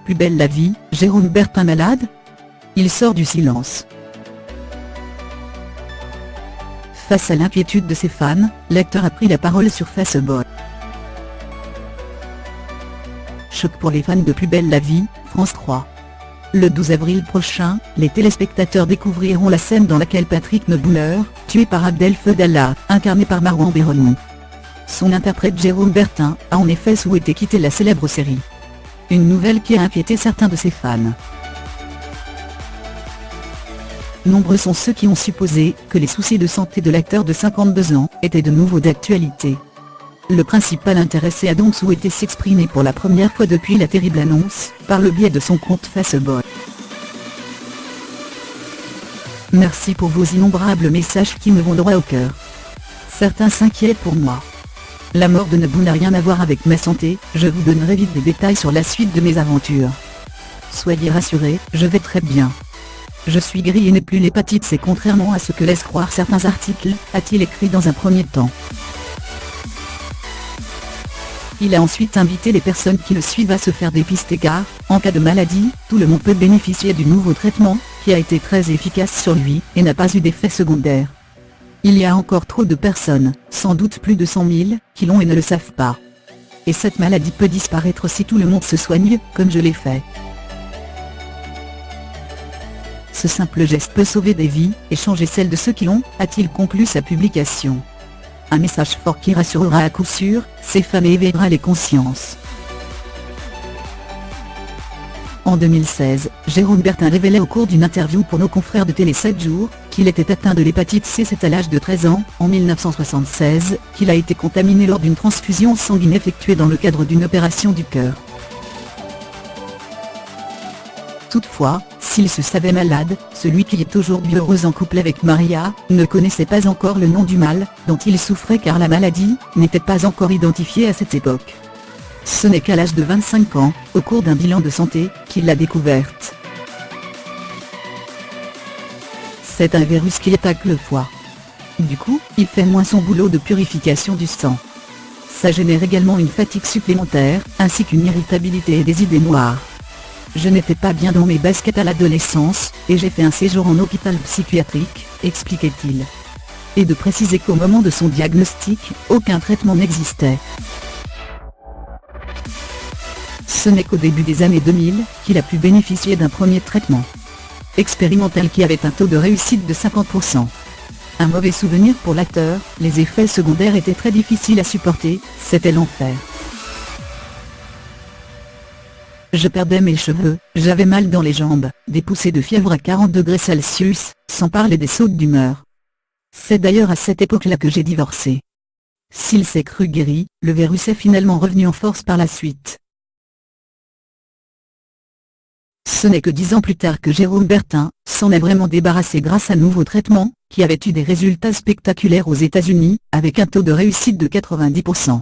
Plus belle la vie, Jérôme Bertin malade? Il sort du silence. Face à l'inquiétude de ses fans, l'acteur a pris la parole sur Facebook. Choc pour les fans de Plus belle la vie, France 3. Le 12 avril prochain, les téléspectateurs découvriront la scène dans laquelle Patrick Nebouler, tué par Abdel Fedallah, incarné par Marwan Bérouni. Son interprète Jérôme Bertin a en effet souhaité quitter la célèbre série. Une nouvelle qui a inquiété certains de ses fans. Nombreux sont ceux qui ont supposé que les soucis de santé de l'acteur de 52 ans étaient de nouveau d'actualité. Le principal intéressé a donc souhaité s'exprimer pour la première fois depuis la terrible annonce, par le biais de son compte Facebook. Merci pour vos innombrables messages qui me vont droit au cœur. Certains s'inquiètent pour moi. La mort de Nebou n'a rien à voir avec ma santé, je vous donnerai vite des détails sur la suite de mes aventures. Soyez rassurés, je vais très bien. Je suis guéri et n'ai plus l'hépatite C contrairement à ce que laissent croire certains articles, a-t-il écrit dans un premier temps. Il a ensuite invité les personnes qui le suivent à se faire dépister car, en cas de maladie, tout le monde peut bénéficier du nouveau traitement, qui a été très efficace sur lui, et n'a pas eu d'effets secondaires. Il y a encore trop de personnes, sans doute plus de 100 000, qui l'ont et ne le savent pas. Et cette maladie peut disparaître si tout le monde se soigne, comme je l'ai fait. Ce simple geste peut sauver des vies, et changer celles de ceux qui l'ont, a-t-il conclu sa publication. Un message fort qui rassurera à coup sûr, ces femmes et éveillera les consciences. En 2016, Jérôme Bertin révélait au cours d'une interview pour nos confrères de Télé 7 jours, qu'il était atteint de l'hépatite C. C'est à l'âge de 13 ans, en 1976, qu'il a été contaminé lors d'une transfusion sanguine effectuée dans le cadre d'une opération du cœur. Toutefois, s'il se savait malade, celui qui est aujourd'hui heureux en couple avec Maria, ne connaissait pas encore le nom du mal, dont il souffrait car la maladie n'était pas encore identifiée à cette époque. Ce n'est qu'à l'âge de 25 ans, au cours d'un bilan de santé, qu'il l'a découverte. C'est un virus qui attaque le foie. Du coup, il fait moins son boulot de purification du sang. Ça génère également une fatigue supplémentaire, ainsi qu'une irritabilité et des idées noires. Je n'étais pas bien dans mes baskets à l'adolescence, et j'ai fait un séjour en hôpital psychiatrique, expliquait-il. Et de préciser qu'au moment de son diagnostic, aucun traitement n'existait. Ce n'est qu'au début des années 2000, qu'il a pu bénéficier d'un premier traitement expérimental qui avait un taux de réussite de 50%. Un mauvais souvenir pour l'acteur, les effets secondaires étaient très difficiles à supporter, c'était l'enfer. Je perdais mes cheveux, j'avais mal dans les jambes, des poussées de fièvre à 40 degrés Celsius, sans parler des sautes d'humeur. C'est d'ailleurs à cette époque-là que j'ai divorcé. S'il s'est cru guéri, le virus est finalement revenu en force par la suite. Ce n'est que 10 ans plus tard que Jérôme Bertin s'en est vraiment débarrassé grâce à un nouveau traitement, qui avait eu des résultats spectaculaires aux États-Unis, avec un taux de réussite de 90%.